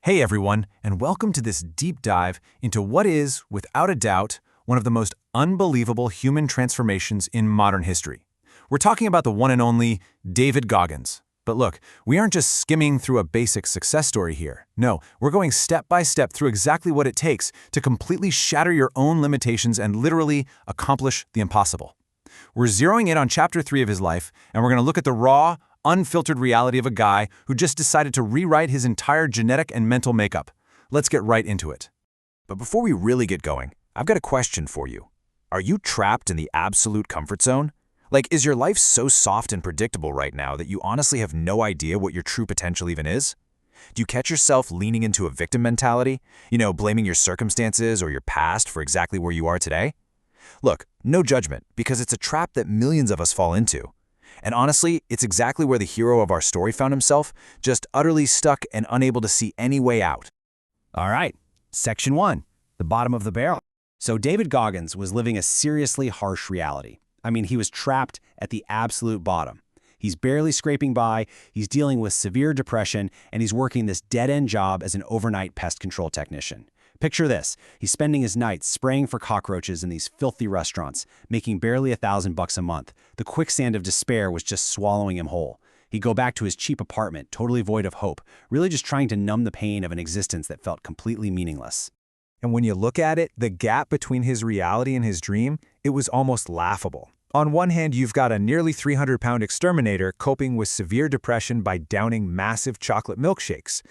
Hey everyone, and welcome to this deep dive into what is, without a doubt, one of the most unbelievable human transformations in modern history. We're talking about the one and only David Goggins. But look, we aren't just skimming through a basic success story here. No, we're going step by step through exactly what it takes to completely shatter your own limitations and literally accomplish the impossible. We're zeroing in on Chapter 3 of his life, and we're going to look at the raw, unfiltered reality of a guy who just decided to rewrite his entire genetic and mental makeup. Let's get right into it. But before we really get going, I've got a question for you. Are you trapped in the absolute comfort zone? Like, is your life so soft and predictable right now that you honestly have no idea what your true potential even is? Do you catch yourself leaning into a victim mentality? Blaming your circumstances or your past for exactly where you are today? Look, no judgment, because it's a trap that millions of us fall into. And honestly, it's exactly where the hero of our story found himself, just utterly stuck and unable to see any way out. All right, Section 1, the bottom of the barrel. So David Goggins was living a seriously harsh reality. He was trapped at the absolute bottom. He's barely scraping by, he's dealing with severe depression, and he's working this dead-end job as an overnight pest control technician. Picture this, he's spending his nights spraying for cockroaches in these filthy restaurants, making barely $1,000 a month. The quicksand of despair was just swallowing him whole. He'd go back to his cheap apartment, totally void of hope, really just trying to numb the pain of an existence that felt completely meaningless. And when you look at it, the gap between his reality and his dream, it was almost laughable. On one hand, you've got a nearly 300-pound exterminator coping with severe depression by downing massive chocolate milkshakes.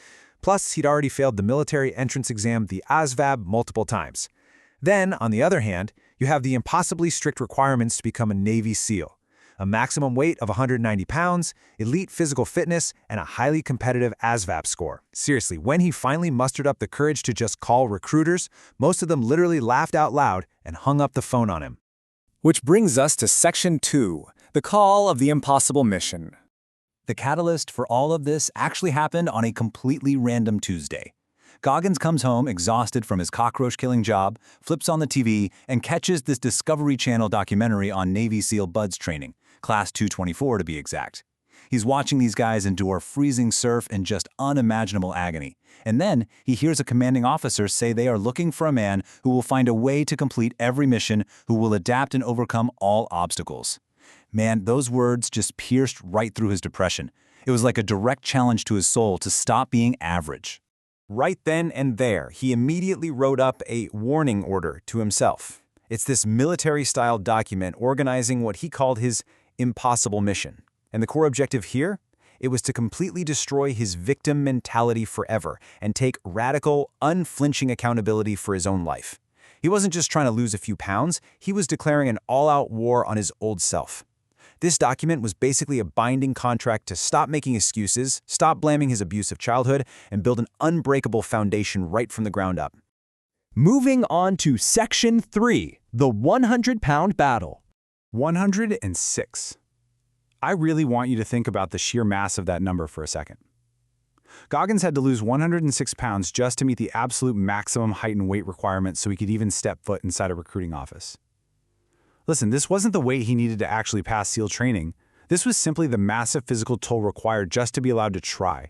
Plus, he'd already failed the military entrance exam, the ASVAB, multiple times. Then, on the other hand, you have the impossibly strict requirements to become a Navy SEAL. A maximum weight of 190 pounds, elite physical fitness, and a highly competitive ASVAB score. Seriously, when he finally mustered up the courage to just call recruiters, most of them literally laughed out loud and hung up the phone on him. Which brings us to Section 2, the call of the impossible mission. The catalyst for all of this actually happened on a completely random Tuesday. Goggins comes home exhausted from his cockroach-killing job, flips on the TV, and catches this Discovery Channel documentary on Navy SEAL BUDS training, Class 224 to be exact. He's watching these guys endure freezing surf and just unimaginable agony. And then he hears a commanding officer say they are looking for a man who will find a way to complete every mission, who will adapt and overcome all obstacles. Man, those words just pierced right through his depression. It was like a direct challenge to his soul to stop being average. Right then and there, he immediately wrote up a warning order to himself. It's this military-style document organizing what he called his impossible mission. And the core objective here? It was to completely destroy his victim mentality forever and take radical, unflinching accountability for his own life. He wasn't just trying to lose a few pounds, he was declaring an all-out war on his old self. This document was basically a binding contract to stop making excuses, stop blaming his abusive childhood, and build an unbreakable foundation right from the ground up. Moving on to Section 3, the 100-pound battle. 106. I really want you to think about the sheer mass of that number for a second. Goggins had to lose 106 pounds just to meet the absolute maximum height and weight requirement so he could even step foot inside a recruiting office. Listen, this wasn't the weight he needed to actually pass SEAL training. This was simply the massive physical toll required just to be allowed to try.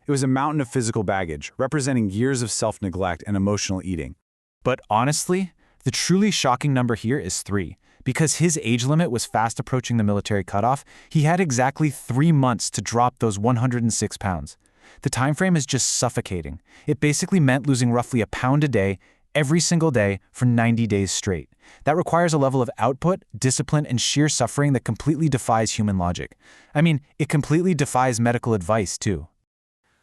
It was a mountain of physical baggage, representing years of self-neglect and emotional eating. But honestly, the truly shocking number here is 3. Because his age limit was fast approaching the military cutoff, he had exactly 3 months to drop those 106 pounds. The time frame is just suffocating. It basically meant losing roughly a pound a day, every single day, for 90 days straight. That requires a level of output, discipline, and sheer suffering that completely defies human logic. It completely defies medical advice, too.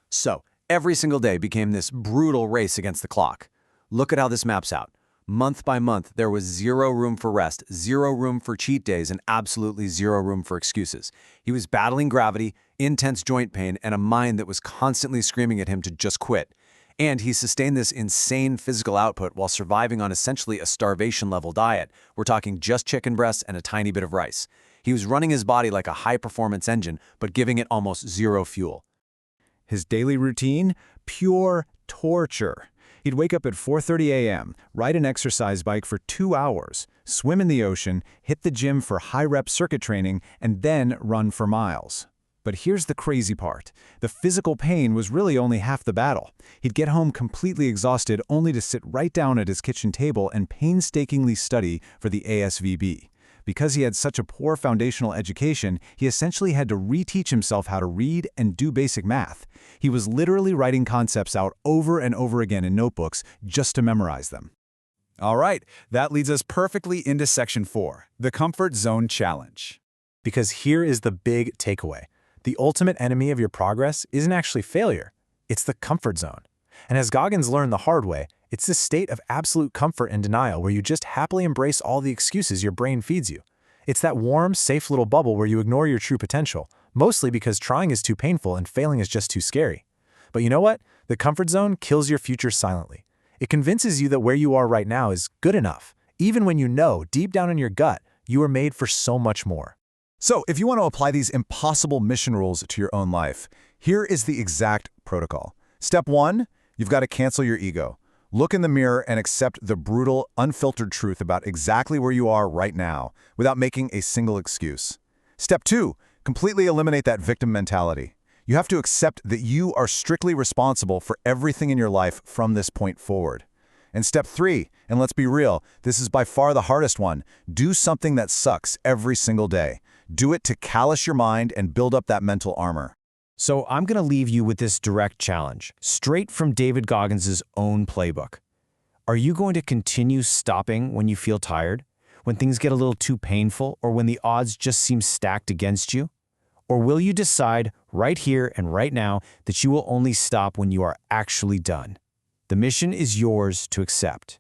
So, every single day became this brutal race against the clock. Look at how this maps out. Month by month, there was zero room for rest, zero room for cheat days, and absolutely zero room for excuses. He was battling gravity, intense joint pain, and a mind that was constantly screaming at him to just quit. And he sustained this insane physical output while surviving on essentially a starvation-level diet. We're talking just chicken breasts and a tiny bit of rice. He was running his body like a high-performance engine, but giving it almost zero fuel. His daily routine? Pure torture. He'd wake up at 4:30 a.m., ride an exercise bike for 2 hours, swim in the ocean, hit the gym for high-rep circuit training, and then run for miles. But here's the crazy part. The physical pain was really only half the battle. He'd get home completely exhausted only to sit right down at his kitchen table and painstakingly study for the ASVB. Because he had such a poor foundational education, he essentially had to reteach himself how to read and do basic math. He was literally writing concepts out over and over again in notebooks just to memorize them. All right, that leads us perfectly into Section 4, the Comfort Zone Challenge. Because here is the big takeaway. The ultimate enemy of your progress isn't actually failure, it's the comfort zone. And as Goggins learned the hard way, it's this state of absolute comfort and denial where you just happily embrace all the excuses your brain feeds you. It's that warm, safe little bubble where you ignore your true potential, mostly because trying is too painful and failing is just too scary. But you know what? The comfort zone kills your future silently. It convinces you that where you are right now is good enough, even when you know, deep down in your gut, you are made for so much more. So, if you want to apply these impossible mission rules to your own life, here is the exact protocol. Step 1, you've got to cancel your ego. Look in the mirror and accept the brutal, unfiltered truth about exactly where you are right now, without making a single excuse. Step 2, completely eliminate that victim mentality. You have to accept that you are strictly responsible for everything in your life from this point forward. And step 3, and let's be real, this is by far the hardest one, do something that sucks every single day. Do it to callous your mind and build up that mental armor. So I'm going to leave you with this direct challenge, straight from David Goggins' own playbook. Are you going to continue stopping when you feel tired, when things get a little too painful, or when the odds just seem stacked against you? Or will you decide right here and right now that you will only stop when you are actually done? The mission is yours to accept.